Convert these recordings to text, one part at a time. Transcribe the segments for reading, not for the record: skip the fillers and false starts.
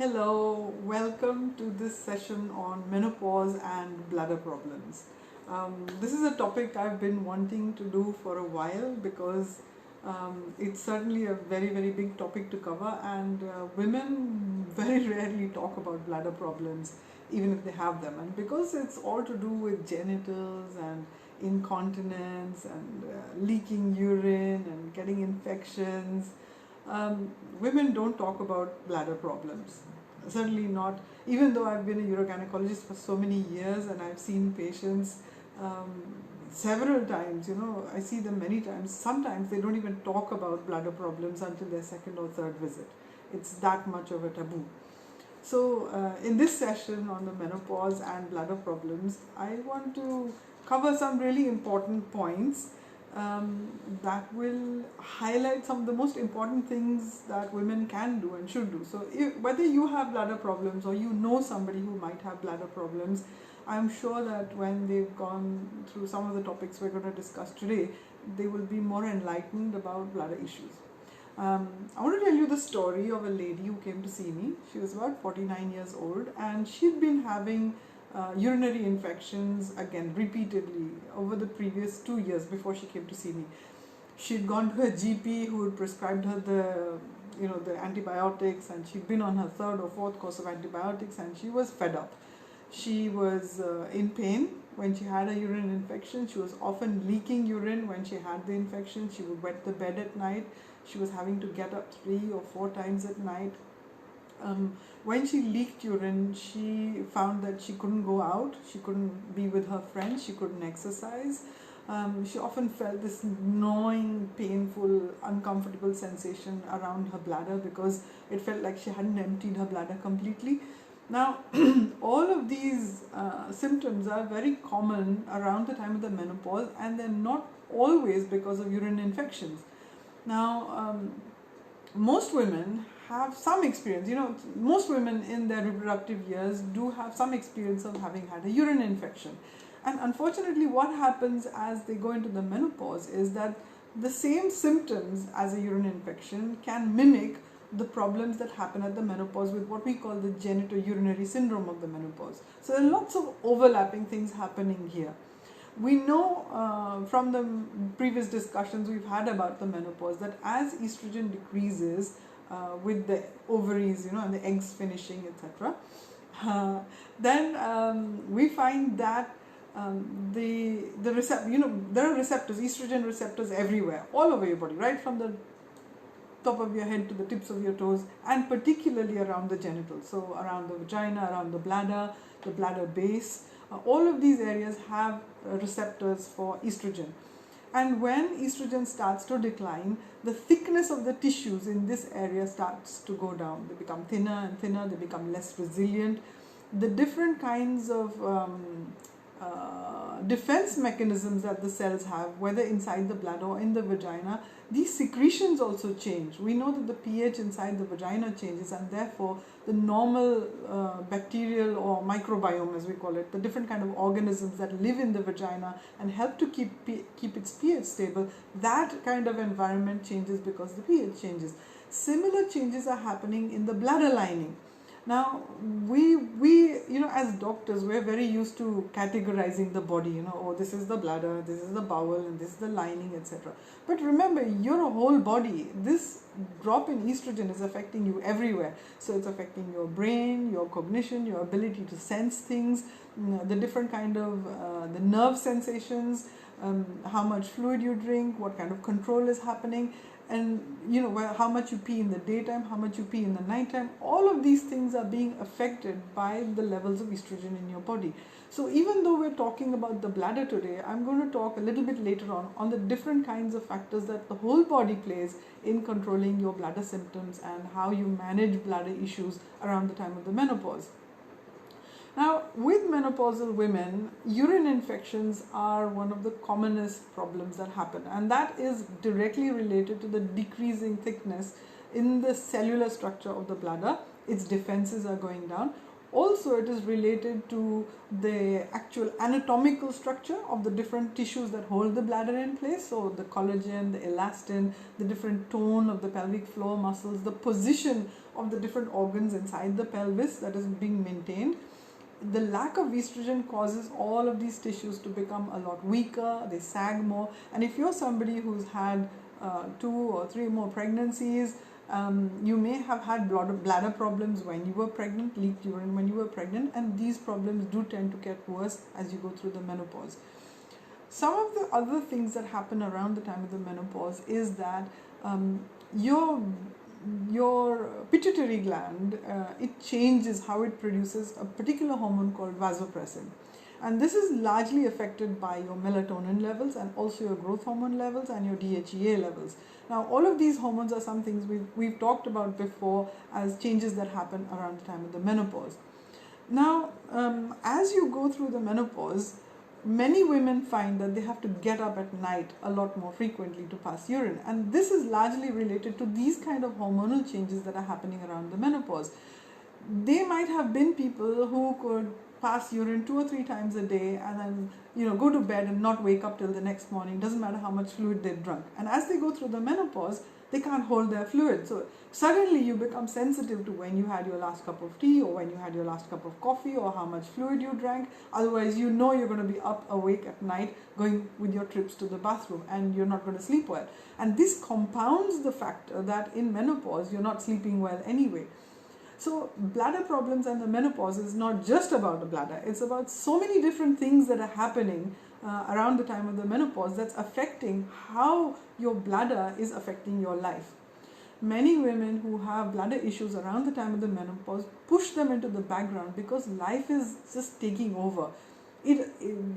Hello, welcome to this session on menopause and bladder problems. This is a topic I've been wanting to do for a while because it's certainly a very big topic to cover, and women very rarely talk about bladder problems even if they have them, and because it's all to do with genitals and incontinence and leaking urine and getting infections. Women don't talk about bladder problems. Certainly not, even though I've been a urogynecologist for so many years and I've seen patients um, several times, I see them many times. Sometimes they don't even talk about bladder problems until their second or third visit. It's that much of a taboo. So, in this session on the menopause and bladder problems, I want to cover some really important points that will highlight some of the most important things that women can do and should do. So, whether you have bladder problems or you know somebody who might have bladder problems, I'm sure that when they've gone through some of the topics we're going to discuss today, they will be more enlightened about bladder issues. I want to tell you the story of a lady who came to see me. She was about 49 years old and she'd been having urinary infections again repeatedly over the previous 2 years before she came to see me. She'd gone to her GP who had prescribed her the antibiotics, and she'd been on her third or fourth course of antibiotics and she was fed up. She was in pain when she had a urine infection. She was often leaking urine when she had the infection. She would wet the bed at night. She was having to get up 3 or 4 times at night. When she leaked urine, she found that she couldn't go out, she couldn't be with her friends, she couldn't exercise. She often felt this gnawing, painful, uncomfortable sensation around her bladder because it felt like she hadn't emptied her bladder completely. Now, all of these symptoms are very common around the time of the menopause, and they're not always because of urine infections. Now, most women have some experience. Most women in their reproductive years do have some experience of having had a urine infection. And unfortunately, what happens as they go into the menopause is that the same symptoms as a urine infection can mimic the problems that happen at the menopause with what we call the genitourinary syndrome of the menopause. So there are lots of overlapping things happening here. We know from the previous discussions we've had about the menopause that as estrogen decreases with the ovaries, and the eggs finishing, etc., then we find that there are receptors, estrogen receptors everywhere, all over your body, right from the top of your head to the tips of your toes, and particularly around the genitals. So around the vagina, around the bladder base, all of these areas have receptors for estrogen. And when estrogen starts to decline, the thickness of the tissues in this area starts to go down. They become thinner and thinner, they become less resilient. The different kinds of defense mechanisms that the cells have, whether inside the bladder or in the vagina, these secretions also change. We know that the pH inside the vagina changes, and therefore the normal bacterial or microbiome, as we call it, the different kind of organisms that live in the vagina and help to keep its pH stable, that kind of environment changes because the pH changes. Similar changes are happening in the bladder lining. Now, we as doctors, we're very used to categorizing the body, oh, this is the bladder, this is the bowel, and this is the lining, etc. But remember, you're a whole body. This drop in estrogen is affecting you everywhere. So it's affecting your brain, your cognition, your ability to sense things, the different kind of the nerve sensations, how much fluid you drink, what kind of control is happening, and how much you pee in the daytime, how much you pee in the nighttime. All of these things are being affected by the levels of estrogen in your body. So even though we're talking about the bladder today, I'm going to talk a little bit later on the different kinds of factors that the whole body plays in controlling your bladder symptoms and how you manage bladder issues around the time of the menopause. Now, with menopausal women, urine infections are one of the commonest problems that happen, and that is directly related to the decreasing thickness in the cellular structure of the bladder. Its defenses are going down. Also, it is related to the actual anatomical structure of the different tissues that hold the bladder in place. So the collagen, the elastin, the different tone of the pelvic floor muscles, the position of the different organs inside the pelvis that is being maintained. The lack of estrogen causes all of these tissues to become a lot weaker, they sag more. And if you're somebody who's had 2 or 3 more pregnancies, you may have had bladder problems when you were pregnant, leaked urine when you were pregnant, and these problems do tend to get worse as you go through the menopause. Some of the other things that happen around the time of the menopause is that your pituitary gland, it changes how it produces a particular hormone called vasopressin. And this is largely affected by your melatonin levels and also your growth hormone levels and your DHEA levels. Now, all of these hormones are some things we've talked about before as changes that happen around the time of the menopause. Now, as you go through the menopause, many women find that they have to get up at night a lot more frequently to pass urine, and this is largely related to these kind of hormonal changes that are happening around the menopause. They might have been people who could pass urine 2 or 3 times a day and then go to bed and not wake up till the next morning. Doesn't matter how much fluid they've drunk, and as they go through the menopause, they can't hold their fluid. So suddenly you become sensitive to when you had your last cup of tea or when you had your last cup of coffee or how much fluid you drank. Otherwise, you're going to be up awake at night going with your trips to the bathroom, and you're not going to sleep well. And this compounds the factor that in menopause you're not sleeping well anyway. So bladder problems and the menopause is not just about the bladder. It's about so many different things that are happening around the time of the menopause that's affecting how your bladder is affecting your life. Many women who have bladder issues around the time of the menopause push them into the background because life is just taking over.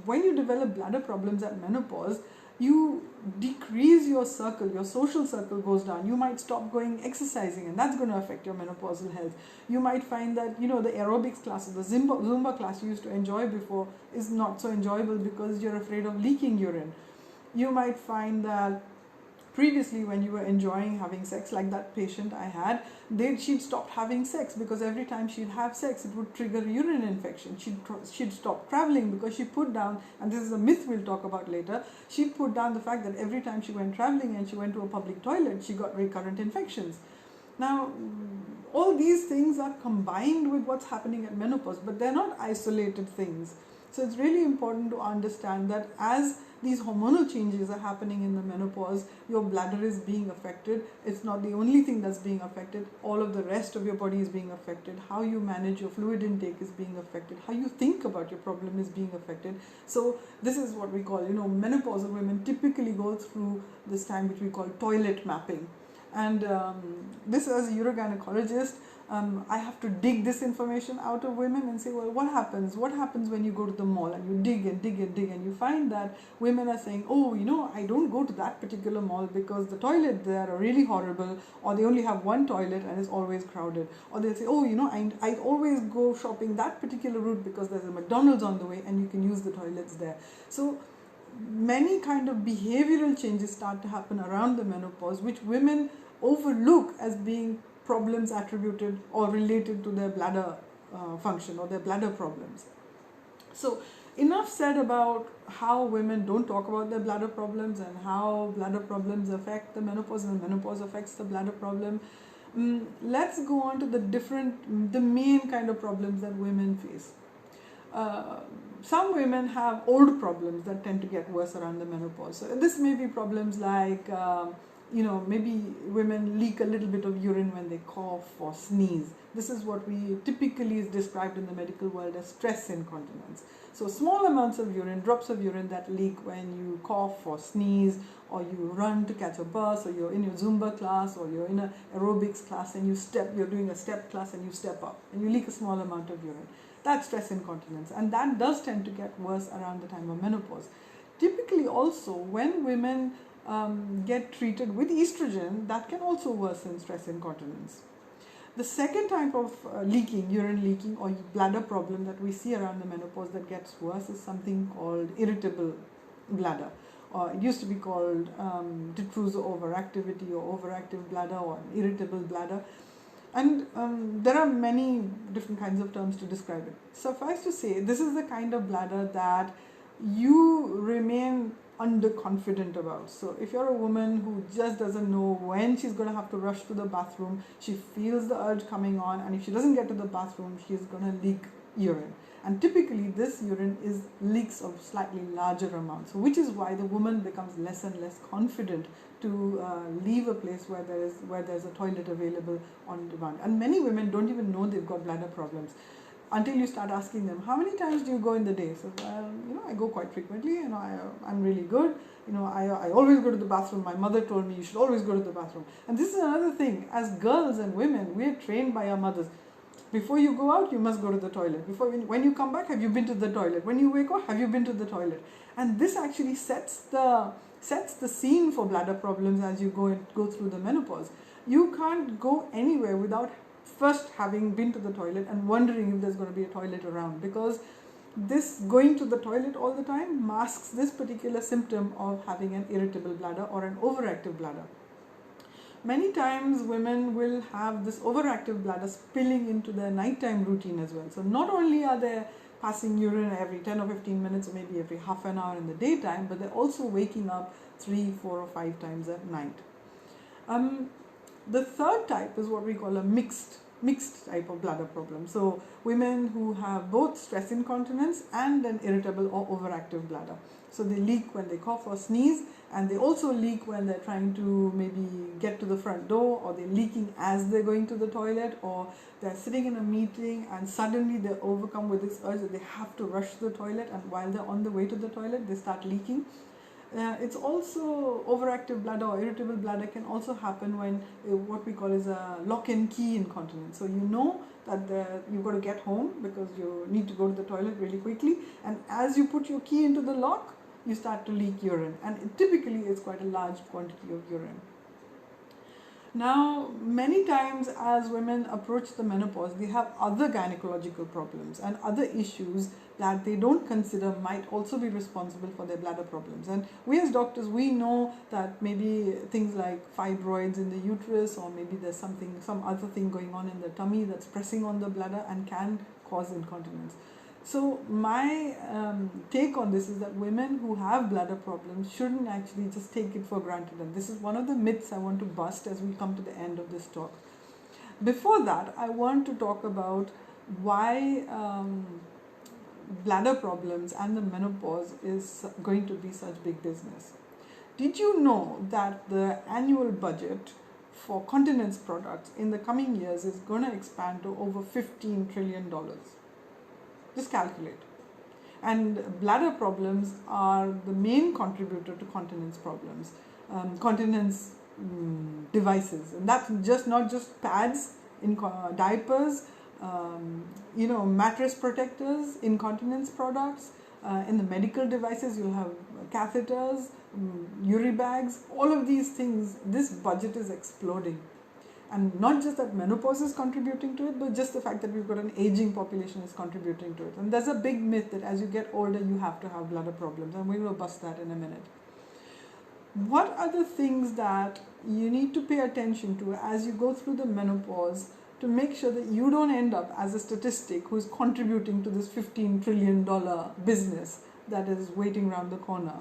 When you develop bladder problems at menopause, you decrease your circle, your social circle goes down. You might stop going exercising, and that's going to affect your menopausal health. You might find that the aerobics classes, the Zumba class you used to enjoy before is not so enjoyable because you're afraid of leaking urine. You might find that previously when you were enjoying having sex, like that patient I had, she'd stopped having sex because every time she'd have sex it would trigger a urine infection. She'd stop traveling because she put down, and this is a myth we'll talk about later, she put down the fact that every time she went traveling and she went to a public toilet, she got recurrent infections. Now, all these things are combined with what's happening at menopause, but they're not isolated things. So it's really important to understand that as these hormonal changes are happening in the menopause, your bladder is being affected. It's not the only thing that's being affected. All of the rest of your body is being affected. How you manage your fluid intake is being affected. How you think about your problem is being affected. So this is what we call, menopausal women typically go through this time which we call toilet mapping. And this, as a urogynecologist, I have to dig this information out of women and say, well, what happens? What happens when you go to the mall and you dig and dig and dig, and you find that women are saying, oh, I don't go to that particular mall because the toilets there are really horrible, or they only have one toilet and it's always crowded. Or they'll say, oh, I always go shopping that particular route because there's a McDonald's on the way and you can use the toilets there. So many kind of behavioral changes start to happen around the menopause, which women overlook as being problems attributed or related to their bladder function or their bladder problems. So enough said about how women don't talk about their bladder problems and how bladder problems affect the menopause and the menopause affects the bladder problem. Let's go on to the main kind of problems that women face. Some women have old problems that tend to get worse around the menopause. So this may be problems like maybe women leak a little bit of urine when they cough or sneeze. This is what we typically is described in the medical world as stress incontinence. So small amounts of urine, drops of urine that leak when you cough or sneeze, or you run to catch a bus, or you're in your Zumba class, or you're in an aerobics class and you're doing a step class and you step up and you leak a small amount of urine. That's stress incontinence, and that does tend to get worse around the time of menopause. Typically also when women get treated with estrogen, that can also worsen stress incontinence. The second type of urine leaking or bladder problem that we see around the menopause that gets worse is something called irritable bladder. It used to be called diffuse overactivity or overactive bladder or irritable bladder. And there are many different kinds of terms to describe it. Suffice to say, this is the kind of bladder that you remain underconfident about. So if you're a woman who just doesn't know when she's going to have to rush to the bathroom, she feels the urge coming on, and if she doesn't get to the bathroom, she's going to leak urine. And typically this urine is leaks of slightly larger amounts, which is why the woman becomes less and less confident to leave a place where there's a toilet available on demand. And many women don't even know they've got bladder problems until you start asking them, how many times do you go in the day? So, I go quite frequently, I'm really good, I always go to the bathroom. My mother told me you should always go to the bathroom. And this is another thing, as girls and women, we are trained by our mothers. Before you go out, you must go to the toilet. When you come back, have you been to the toilet? When you wake up, have you been to the toilet? And this actually sets the scene for bladder problems as you go through the menopause. You can't go anywhere without first having been to the toilet and wondering if there's going to be a toilet around, because this going to the toilet all the time masks this particular symptom of having an irritable bladder or an overactive bladder. Many times women will have this overactive bladder spilling into their nighttime routine as well. So not only are they passing urine every 10 or 15 minutes or maybe every half an hour in the daytime, but they're also waking up 3, 4 or 5 times at night. The third type is what we call a mixed type of bladder problem. So women who have both stress incontinence and an irritable or overactive bladder. So they leak when they cough or sneeze, and they also leak when they're trying to maybe get to the front door, or they're leaking as they're going to the toilet, or they're sitting in a meeting and suddenly they're overcome with this urge that they have to rush to the toilet, and while they're on the way to the toilet they start leaking. It's also overactive bladder or irritable bladder can also happen when what we call is a lock and key incontinence. So that you've got to get home because you need to go to the toilet really quickly, and as you put your key into the lock, you start to leak urine, and typically it's quite a large quantity of urine. Now, many times as women approach the menopause, they have other gynecological problems and other issues that they don't consider might also be responsible for their bladder problems. And we as doctors, we know that maybe things like fibroids in the uterus, or maybe there's some other thing going on in the tummy that's pressing on the bladder and can cause incontinence. So my take on this is that women who have bladder problems shouldn't actually just take it for granted, and this is one of the myths I want to bust as we come to the end of this talk. Before that, I want to talk about why bladder problems and the menopause is going to be such big business. Did you know that the annual budget for continence products in the coming years is going to expand to over $15 trillion? Just calculate. And bladder problems are the main contributor to continence problems, continence devices, and that's not just pads, diapers, mattress protectors, incontinence products. In the medical devices, you'll have catheters, uribags, all of these things. This budget is exploding. And not just that menopause is contributing to it, but just the fact that we've got an aging population is contributing to it. And there's a big myth that as you get older, you have to have bladder problems. And we will bust that in a minute. What are the things that you need to pay attention to as you go through the menopause to make sure that you don't end up as a statistic who's contributing to this $15 trillion business that is waiting around the corner?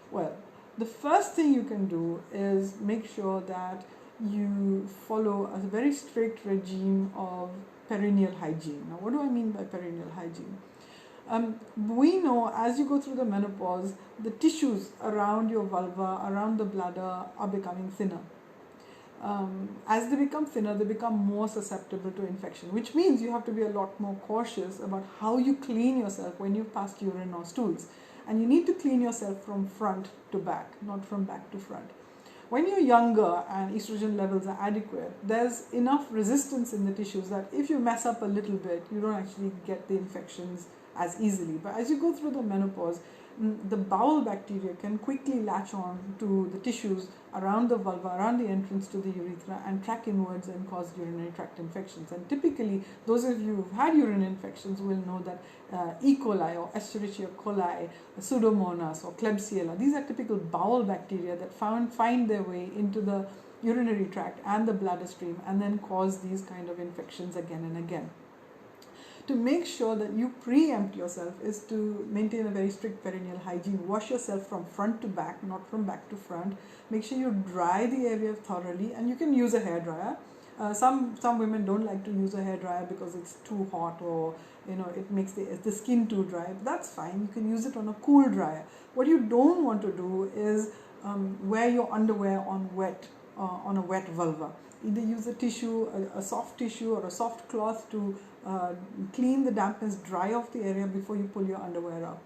Well, the first thing you can do is make sure that you follow a very strict regime of perineal hygiene. Now, what do I mean by perineal hygiene? We know as you go through the menopause, the tissues around your vulva, around the bladder are becoming thinner. As they become thinner, they become more susceptible to infection, which means you have to be a lot more cautious about how you clean yourself when you've passed urine or stools. And you need to clean yourself from front to back, not from back to front. When you're younger and estrogen levels are adequate, there's enough resistance in the tissues that if you mess up a little bit, you don't actually get the infections as easily. But as you go through the menopause, the bowel bacteria can quickly latch on to the tissues around the vulva, around the entrance to the urethra, and track inwards and cause urinary tract infections. And typically, those of you who've had urine infections will know that E. coli or Escherichia coli, Pseudomonas or Klebsiella, these are typical bowel bacteria that find their way into the urinary tract and the bladder stream, and then cause these kind of infections again and again. To make sure that you preempt yourself is to maintain a very strict perineal hygiene. Wash yourself from front to back, not from back to front. Make sure you dry the area thoroughly, and you can use a hairdryer. Some women don't like to use a hairdryer because it's too hot, or it makes the skin too dry. That's fine. You can use it on a cool dryer. What you don't want to do is wear your underwear on a wet vulva. Either use a tissue, a soft tissue or a soft cloth to clean the dampness, dry off the area before you pull your underwear up.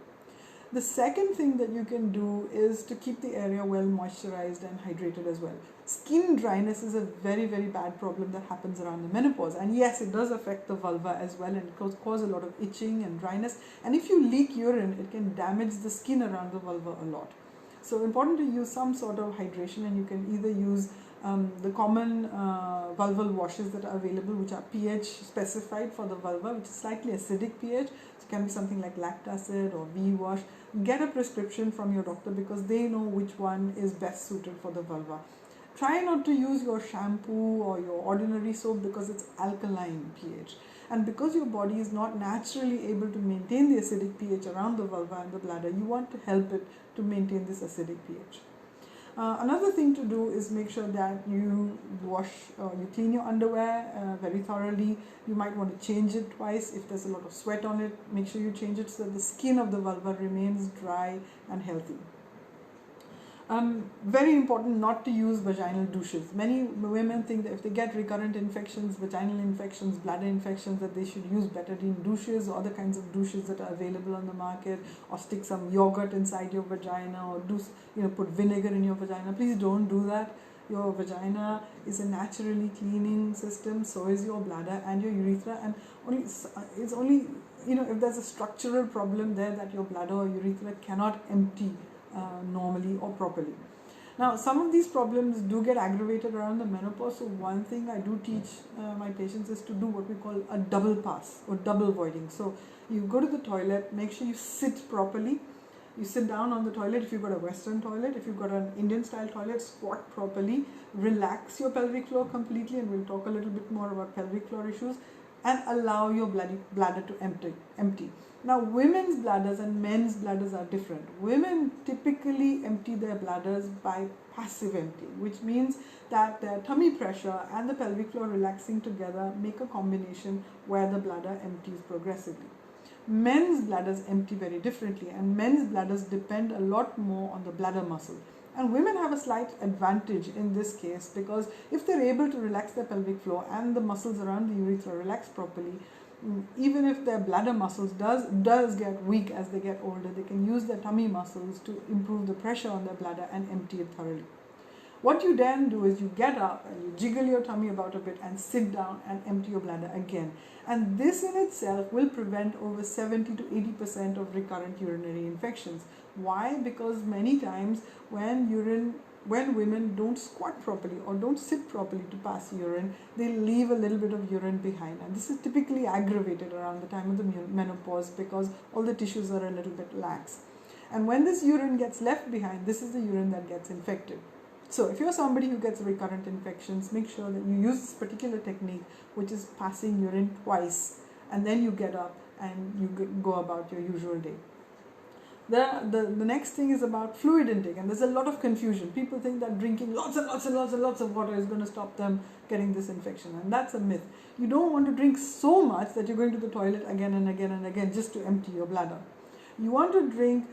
The second thing that you can do is to keep the area well moisturized and hydrated as well. Skin dryness is a very, very bad problem that happens around the menopause, and yes, it does affect the vulva as well, and it cause a lot of itching and dryness, and if you leak urine, it can damage the skin around the vulva a lot. So important to use some sort of hydration, and you can either use the common vulval washes that are available, which are pH specified for the vulva, which is slightly acidic pH. So it can be something like lactacid or V wash. Get a prescription from your doctor because they know which one is best suited for the vulva. Try not to use your shampoo or your ordinary soap because it's alkaline pH. And because your body is not naturally able to maintain the acidic pH around the vulva and the bladder, you want to help it to maintain this acidic pH. Another thing to do is make sure that you you clean your underwear very thoroughly. You might want to change it twice. If there's a lot of sweat on it, make sure you change it so that the skin of the vulva remains dry and healthy. Very important not to use vaginal douches. Many women think that if they get recurrent infections, vaginal infections, bladder infections, that they should use betadine douches or other kinds of douches that are available on the market, or stick some yogurt inside your vagina, or put vinegar in your vagina. Please don't do that. Your vagina is a naturally cleaning system, so is your bladder and your urethra, and it's only if there's a structural problem there that your bladder or urethra cannot empty normally or properly. Now, some of these problems do get aggravated around the menopause, so one thing I do teach my patients is to do what we call a double pass or double voiding. So you go to the toilet, make sure you sit properly. You sit down on the toilet if you've got a Western toilet. If you've got an Indian style toilet, squat properly, relax your pelvic floor completely, and we'll talk a little bit more about pelvic floor issues, and allow your bladder to empty. Now, women's bladders and men's bladders are different. Women typically empty their bladders by passive emptying, which means that their tummy pressure and the pelvic floor relaxing together make a combination where the bladder empties progressively. Men's bladders empty very differently, and men's bladders depend a lot more on the bladder muscle. And women have a slight advantage in this case because if they're able to relax their pelvic floor and the muscles around the urethra relax properly, even if their bladder muscles does get weak as they get older, they can use their tummy muscles to improve the pressure on their bladder and empty it thoroughly. What you then do is you get up and you jiggle your tummy about a bit and sit down and empty your bladder again. And this in itself will prevent over 70 to 80% of recurrent urinary infections. Why? Because many times when women don't squat properly or don't sit properly to pass urine, they leave a little bit of urine behind. And this is typically aggravated around the time of the menopause because all the tissues are a little bit lax. And when this urine gets left behind, this is the urine that gets infected. So if you're somebody who gets recurrent infections, make sure that you use this particular technique, which is passing urine twice, and then you get up and you go about your usual day. The next thing is about fluid intake, and there's a lot of confusion. People think that drinking lots and lots of water is going to stop them getting this infection, and that's a myth. You don't want to drink so much that you're going to the toilet again and again and again just to empty your bladder. You want to drink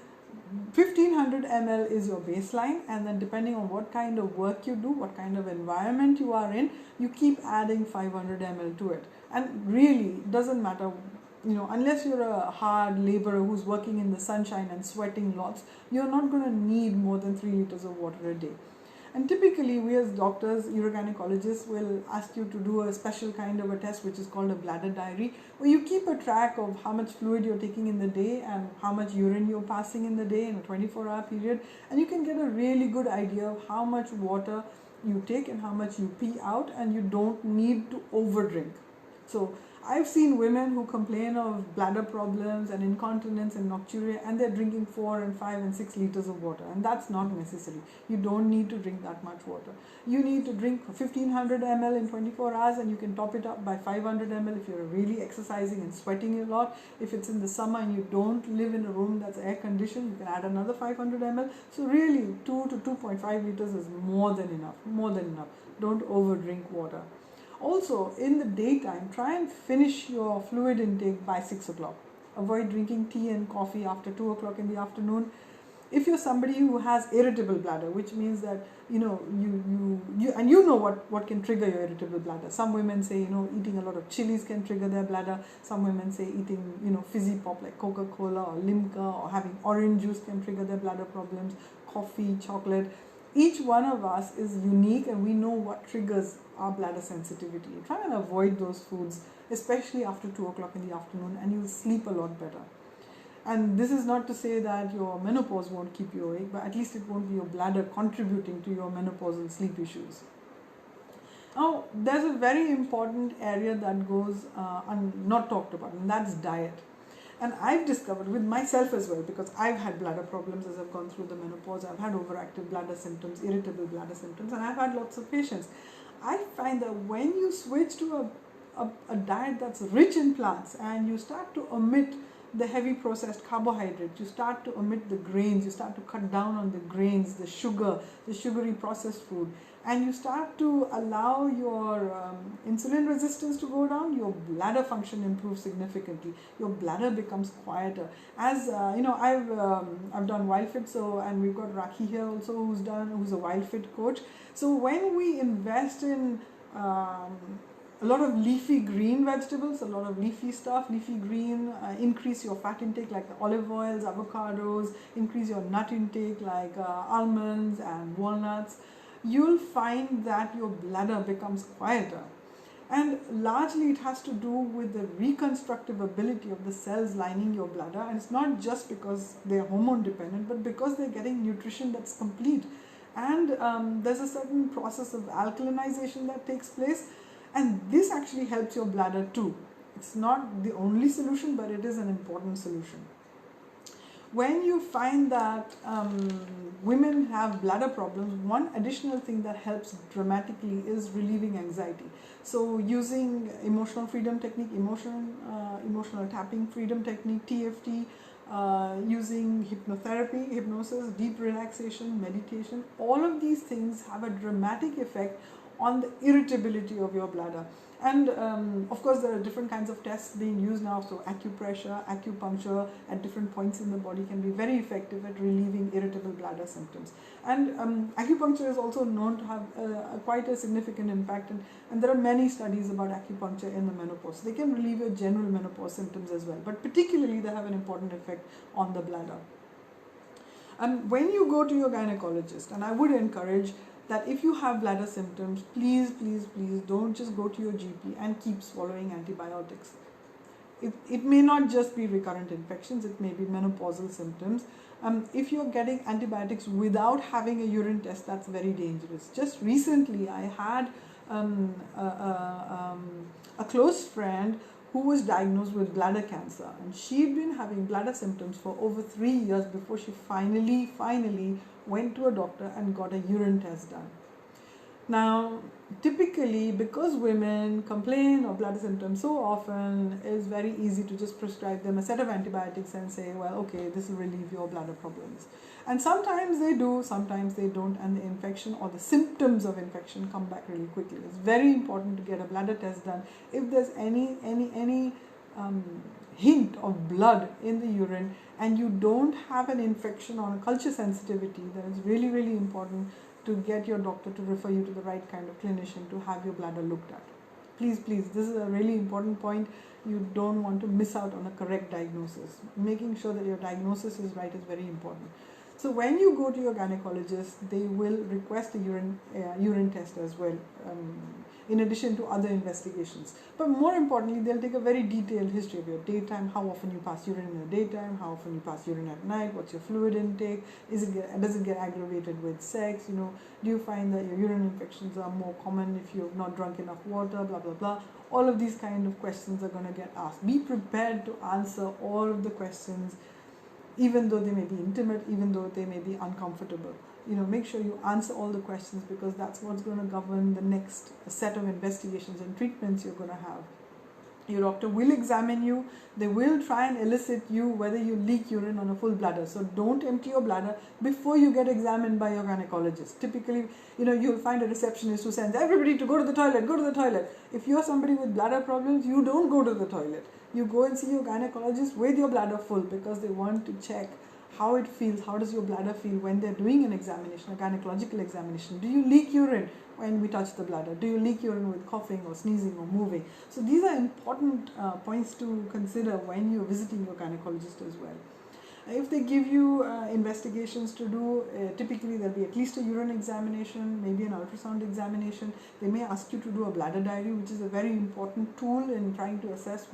1500 ml is your baseline, and then depending on what kind of work you do, what kind of environment you are in, you keep adding 500 ml to it. And really, it doesn't matter, unless you're a hard laborer who's working in the sunshine and sweating lots, you're not going to need more than 3 liters of water a day. And typically, we as doctors, urogynecologists, will ask you to do a special kind of a test which is called a bladder diary, where you keep a track of how much fluid you're taking in the day and how much urine you're passing in the day in a 24-hour period, and you can get a really good idea of how much water you take and how much you pee out, and you don't need to overdrink. So I've seen women who complain of bladder problems and incontinence and nocturia, and they're drinking 4 and 5 and 6 liters of water, and that's not necessary. You don't need to drink that much water. You need to drink 1500 ml in 24 hours, and you can top it up by 500 ml if you're really exercising and sweating a lot. If it's in the summer and you don't live in a room that's air conditioned, you can add another 500 ml. So really 2 to 2.5 liters is more than enough. Don't over drink water. Also, in the daytime, try and finish your fluid intake by 6 o'clock. Avoid drinking tea and coffee after 2 o'clock in the afternoon. If you're somebody who has irritable bladder, which means that you know what can trigger your irritable bladder. Some women say eating a lot of chilies can trigger their bladder. Some women say eating fizzy pop like Coca-Cola or Limca or having orange juice can trigger their bladder problems. Coffee, chocolate. Each one of us is unique, and we know what triggers our bladder sensitivity. Try and avoid those foods, especially after 2 o'clock in the afternoon, and you'll sleep a lot better. And this is not to say that your menopause won't keep you awake, but at least it won't be your bladder contributing to your menopausal sleep issues. Now, there's a very important area that goes not talked about, and that's diet. And I've discovered with myself as well, because I've had bladder problems as I've gone through the menopause. I've had overactive bladder symptoms, irritable bladder symptoms, and I've had lots of patients. I find that when you switch to a diet that's rich in plants, and you start to omit the heavy processed carbohydrates, you start to omit the grains, you start to cut down on the grains, the sugar, the sugary processed food, and you start to allow your insulin resistance to go down, your bladder function improves significantly. Your bladder becomes quieter. As I've done WildFit, and we've got Rakhi here also who's a WildFit coach. So when we invest in a lot of leafy green vegetables, a lot of leafy stuff, leafy green, increase your fat intake like olive oils, avocados, increase your nut intake like almonds and walnuts, you'll find that your bladder becomes quieter. And largely it has to do with the reconstructive ability of the cells lining your bladder, and it's not just because they're hormone dependent, but because they're getting nutrition that's complete. And there's a certain process of alkalinization that takes place, and this actually helps your bladder too. It's not the only solution, but it is an important solution. When you find that women have bladder problems, one additional thing that helps dramatically is relieving anxiety. So using emotional freedom technique, emotional tapping freedom technique, TFT, using hypnotherapy, hypnosis, deep relaxation, meditation, all of these things have a dramatic effect on the irritability of your bladder. And of course there are different kinds of tests being used now, so acupressure, acupuncture at different points in the body can be very effective at relieving irritable bladder symptoms. And acupuncture is also known to have quite a significant impact, and there are many studies about acupuncture in the menopause. They can relieve your general menopause symptoms as well, but particularly they have an important effect on the bladder. And when you go to your gynecologist, and I would encourage that if you have bladder symptoms, please don't just go to your GP and keep swallowing antibiotics. It may not just be recurrent infections, it may be menopausal symptoms. If you're getting antibiotics without having a urine test, that's very dangerous. Just recently I had a close friend who was diagnosed with bladder cancer, and she'd been having bladder symptoms for over 3 years before she finally went to a doctor and got a urine test done. Now, typically, because women complain of bladder symptoms so often, it's very easy to just prescribe them a set of antibiotics and say, well, okay, this will relieve your bladder problems. And sometimes they do, sometimes they don't, and the infection or the symptoms of infection come back really quickly. It's very important to get a bladder test done. If there's any hint of blood in the urine and you don't have an infection or a culture sensitivity, then it's really important to get your doctor to refer you to the right kind of clinician to have your bladder looked at. Please, this is a really important point. You don't want to miss out on a correct diagnosis. Making sure that your diagnosis is right is very important. So when you go to your gynecologist, they will request a urine test as well, in addition to other investigations. But more importantly, they'll take a very detailed history of your daytime, how often you pass urine in the daytime, how often you pass urine at night, what's your fluid intake, does it get aggravated with sex, do you find that your urine infections are more common if you've not drunk enough water, blah, blah, blah. All of these kind of questions are going to get asked. Be prepared to answer all of the questions, even though they may be intimate, even though they may be uncomfortable. Make sure you answer all the questions, because that's what's going to govern the next set of investigations and treatments you're going to have. Your doctor will examine you. They will try and elicit you whether you leak urine on a full bladder. So don't empty your bladder before you get examined by your gynecologist. Typically, you'll find a receptionist who sends everybody to go to the toilet, go to the toilet. If you're somebody with bladder problems, you don't go to the toilet. You go and see your gynecologist with your bladder full, because they want to check how it feels, how does your bladder feel when they're doing an examination, a gynecological examination. Do you leak urine when we touch the bladder? Do you leak urine with coughing or sneezing or moving? So these are important points to consider when you're visiting your gynecologist as well. If they give you investigations to do, typically there'll be at least a urine examination, maybe an ultrasound examination. They may ask you to do a bladder diary, which is a very important tool in trying to assess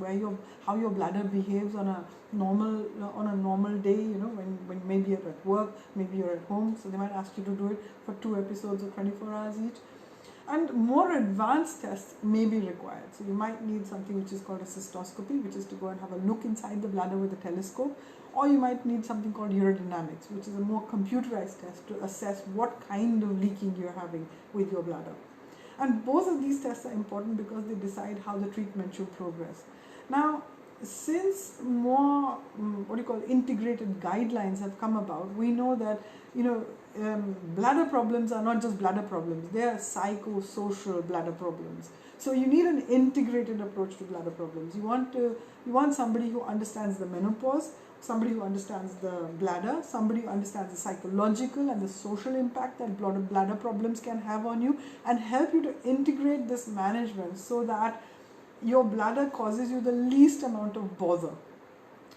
how your bladder behaves on a normal day. When maybe you're at work, maybe you're at home. So they might ask you to do it for 2 episodes of 24 hours each. And more advanced tests may be required. So you might need something which is called a cystoscopy, which is to go and have a look inside the bladder with a telescope. Or you might need something called urodynamics, which is a more computerized test to assess what kind of leaking you're having with your bladder. And both of these tests are important because they decide how the treatment should progress. Now, since more integrated guidelines have come about, we know that bladder problems are not just bladder problems, they are psychosocial bladder problems. So you need an integrated approach to bladder problems. You want somebody who understands the menopause, somebody who understands the bladder, somebody who understands the psychological and the social impact that bladder problems can have on you, and help you to integrate this management so that your bladder causes you the least amount of bother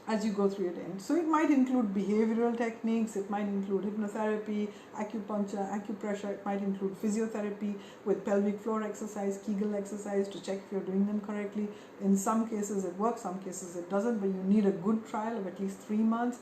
as you go through your day. So it might include behavioral techniques, it might include hypnotherapy, acupuncture, acupressure, it might include physiotherapy with pelvic floor exercise, Kegel exercise to check if you're doing them correctly. In some cases it works, some cases it doesn't, but you need a good trial of at least 3 months.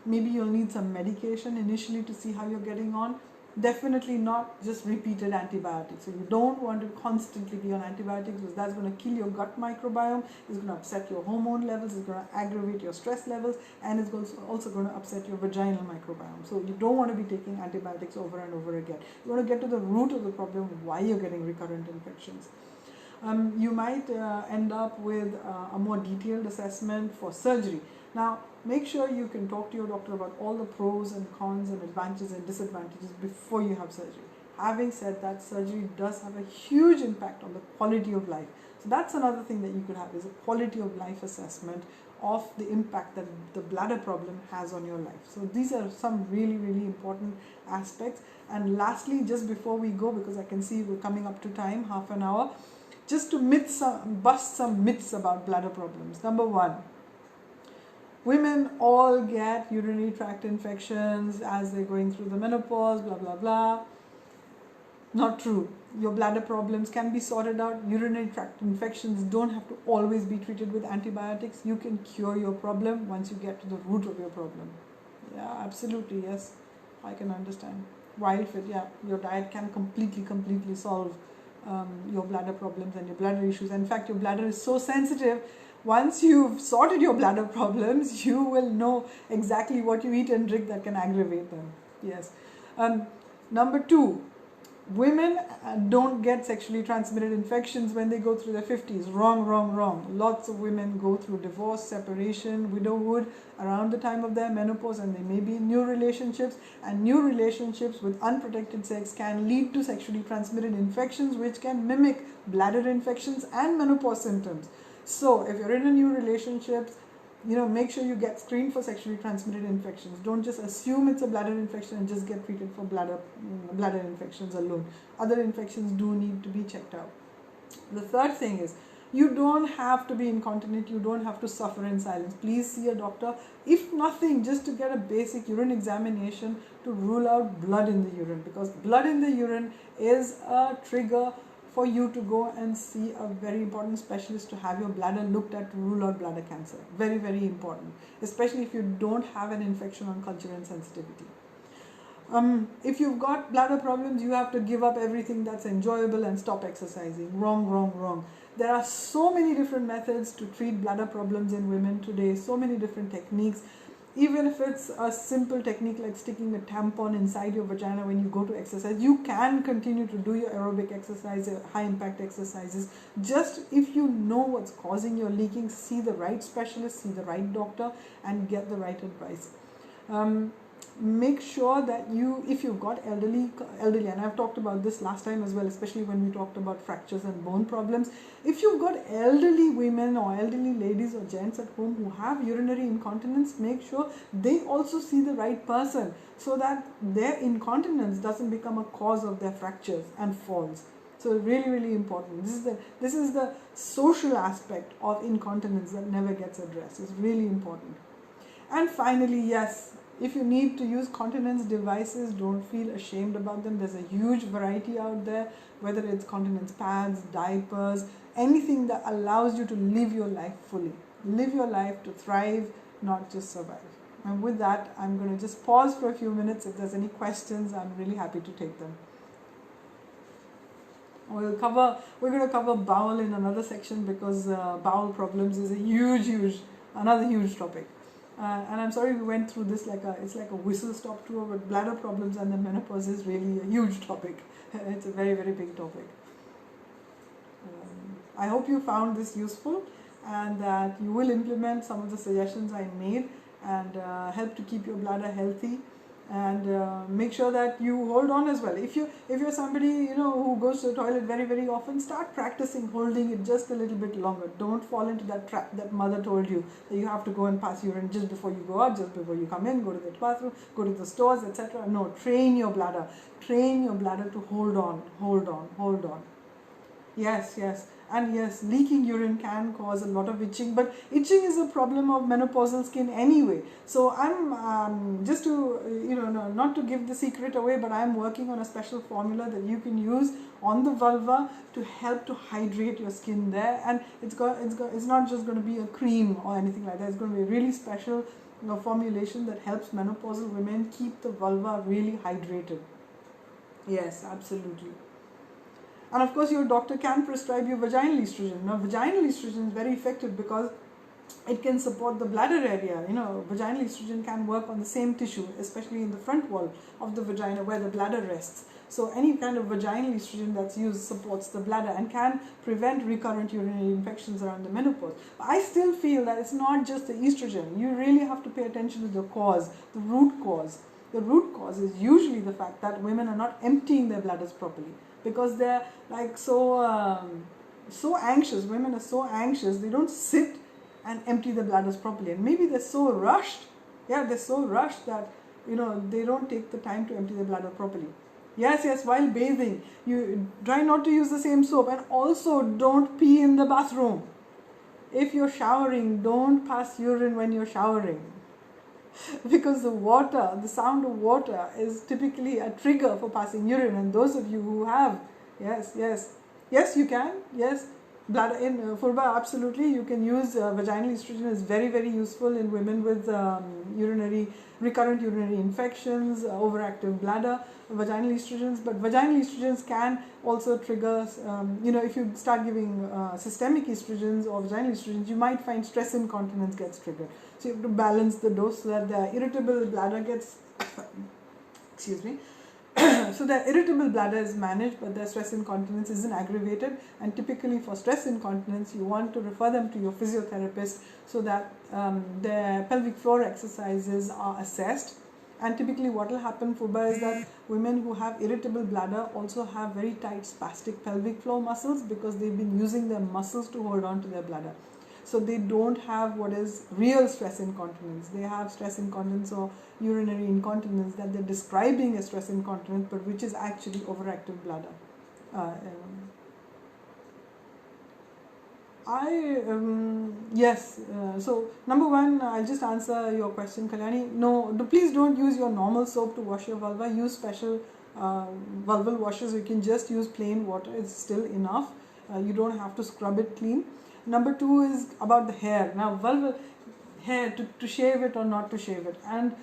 Maybe you'll need some medication initially to see how you're getting on. Definitely not just repeated antibiotics. So you don't want to constantly be on antibiotics, because that's going to kill your gut microbiome, it's going to upset your hormone levels, it's going to aggravate your stress levels, and it's also going to upset your vaginal microbiome. So you don't want to be taking antibiotics over and over again. You want to get to the root of the problem, why you're getting recurrent infections. You might end up with a more detailed assessment for surgery. Now, make sure you can talk to your doctor about all the pros and cons and advantages and disadvantages before you have surgery. Having said that, surgery does have a huge impact on the quality of life. So that's another thing that you could have, is a quality of life assessment of the impact that the bladder problem has on your life. So these are some really, really important aspects. And lastly, just before we go, because I can see we're coming up to time, half an hour, just to bust some myths about bladder problems. Number one, women all get urinary tract infections as they're going through the menopause, blah, blah, blah. Not true. Your bladder problems can be sorted out. Urinary tract infections don't have to always be treated with antibiotics. You can cure your problem once you get to the root of your problem. Yeah, absolutely, yes. I can understand. Wild fit, yeah. Your diet can completely solve your bladder problems and your bladder issues. In fact, your bladder is so sensitive. Once you've sorted your bladder problems, you will know exactly what you eat and drink that can aggravate them. Yes. Number two, women don't get sexually transmitted infections when they go through their 50s. Wrong. Lots of women go through divorce, separation, widowhood around the time of their menopause, and they may be in new relationships, and new relationships with unprotected sex can lead to sexually transmitted infections, which can mimic bladder infections and menopause symptoms. So if you're in a new relationship, make sure you get screened for sexually transmitted infections. Don't just assume it's a bladder infection and just get treated for bladder infections alone. Other infections do need to be checked out. The third thing is, You don't have to be incontinent, you don't have to suffer in silence. Please see a doctor, if nothing, just to get a basic urine examination to rule out blood in the urine, because blood in the urine is a trigger for you to go and see a very important specialist to have your bladder looked at to rule out bladder cancer. Very, very important, especially if you don't have an infection on culture and sensitivity. If you've got bladder problems, you have to give up everything that's enjoyable and stop exercising. Wrong, wrong, wrong. There are so many different methods to treat bladder problems in women today, so many different techniques. Even if it's a simple technique like sticking a tampon inside your vagina when you go to exercise, you can continue to do your aerobic exercise, high impact exercises. Just if you know what's causing your leaking, see the right specialist, see the right doctor, and get the right advice. Make sure that if you've got elderly, and I've talked about this last time as well, especially when we talked about fractures and bone problems. If you've got elderly women or elderly ladies or gents at home who have urinary incontinence, make sure they also see the right person so that their incontinence doesn't become a cause of their fractures and falls. So really, really important. This is the social aspect of incontinence that never gets addressed. It's really important. And finally, yes, if you need to use continence devices, don't feel ashamed about them. There's a huge variety out there, whether it's continence pads, diapers, anything that allows you to live your life fully. Live your life to thrive, not just survive. And with that, I'm going to just pause for a few minutes. If there's any questions, I'm really happy to take them. We're going to cover bowel in another section, because bowel problems is another huge topic. And I'm sorry we went through this it's like a whistle stop tour, but bladder problems and the menopause is really a huge topic. It's a very, very big topic. I hope you found this useful and that you will implement some of the suggestions I made and help to keep your bladder healthy. And make sure that you hold on as well. If you're somebody who goes to the toilet very, very often, start practicing holding it just a little bit longer. Don't fall into that trap that mother told you, that you have to go and pass urine just before you go out, just before you come in, go to the bathroom, go to the stores, etc. No, train your bladder to hold on. Yes. And yes, leaking urine can cause a lot of itching, but itching is a problem of menopausal skin anyway. So I'm just to not to give the secret away, but I'm working on a special formula that you can use on the vulva to help to hydrate your skin there. And it's not just going to be a cream or anything like that. It's going to be a really special formulation that helps menopausal women keep the vulva really hydrated. Yes, absolutely. And of course, your doctor can prescribe you vaginal estrogen. Now, vaginal estrogen is very effective because it can support the bladder area. Vaginal estrogen can work on the same tissue, especially in the front wall of the vagina where the bladder rests. So any kind of vaginal estrogen that's used supports the bladder and can prevent recurrent urinary infections around the menopause. But I still feel that it's not just the estrogen. You really have to pay attention to the cause, the root cause. The root cause is usually the fact that women are not emptying their bladders properly, because they're so anxious. Women are so anxious, they don't sit and empty their bladders properly, and maybe they're so rushed that they don't take the time to empty their bladder properly. Yes, while bathing, you try not to use the same soap, and also don't pee in the bathroom. If you're showering, don't pass urine when you're showering, because the sound of water is typically a trigger for passing urine. And those of you who have, yes, you can, yes, bladder in vulva, absolutely, you can use vaginal estrogen. Is very, very useful in women with recurrent urinary infections, overactive bladder, vaginal estrogens. But vaginal estrogens can also trigger, if you start giving systemic estrogens or vaginal estrogens, you might find stress incontinence gets triggered. So you have to balance the dose so that the irritable bladder gets, excuse me, so the irritable bladder is managed, but the stress incontinence isn't aggravated. And typically for stress incontinence, you want to refer them to your physiotherapist so that their pelvic floor exercises are assessed. And typically what will happen, Fuba, is that women who have irritable bladder also have very tight spastic pelvic floor muscles, because they've been using their muscles to hold on to their bladder. So they don't have what is real stress incontinence. They have stress incontinence or urinary incontinence that they're describing as stress incontinence, but which is actually overactive bladder. Yes. So number one, I'll just answer your question, Kalyani. No, please don't use your normal soap to wash your vulva. Use special vulval washes. You can just use plain water. It's still enough. You don't have to scrub it clean. Number two is about the hair. Now, vulval hair, to shave it or not to shave it. And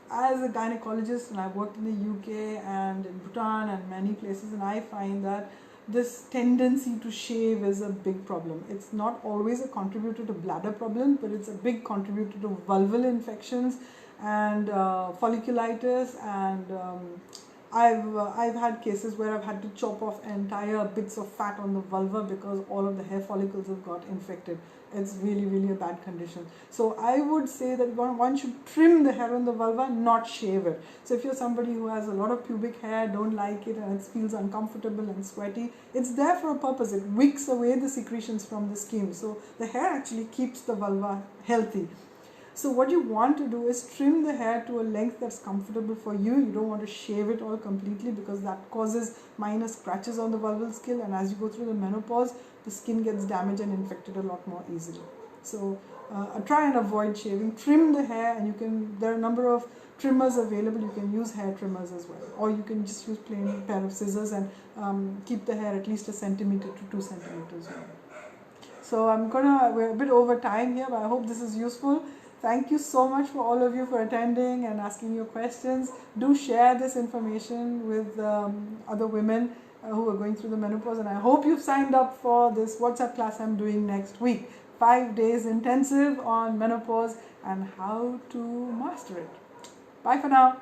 as a gynecologist, and I've worked in the UK and in Bhutan and many places, and I find that this tendency to shave is a big problem. It's not always a contributor to bladder problems, but it's a big contributor to vulval infections and folliculitis. And I've had cases where I've had to chop off entire bits of fat on the vulva because all of the hair follicles have got infected. It's really a bad condition. So I would say that one should trim the hair on the vulva, not shave it. So if you're somebody who has a lot of pubic hair, don't like it, and it feels uncomfortable and sweaty, it's there for a purpose. It wicks away the secretions from the skin. So the hair actually keeps the vulva healthy. So what you want to do is trim the hair to a length that's comfortable for you. You don't want to shave it all completely because that causes minor scratches on the vulval skin, and as you go through the menopause, the skin gets damaged and infected a lot more easily. So try and avoid shaving. Trim the hair, and there are a number of trimmers available. You can use hair trimmers as well, or you can just use plain pair of scissors and keep the hair at least 1 centimeter to 2 centimeters long. So we're a bit over time here, but I hope this is useful. Thank you so much for all of you for attending and asking your questions. Do share this information with other women who are going through the menopause, and I hope you've signed up for this WhatsApp class I'm doing next week. 5 days intensive on menopause and how to master it. Bye for now.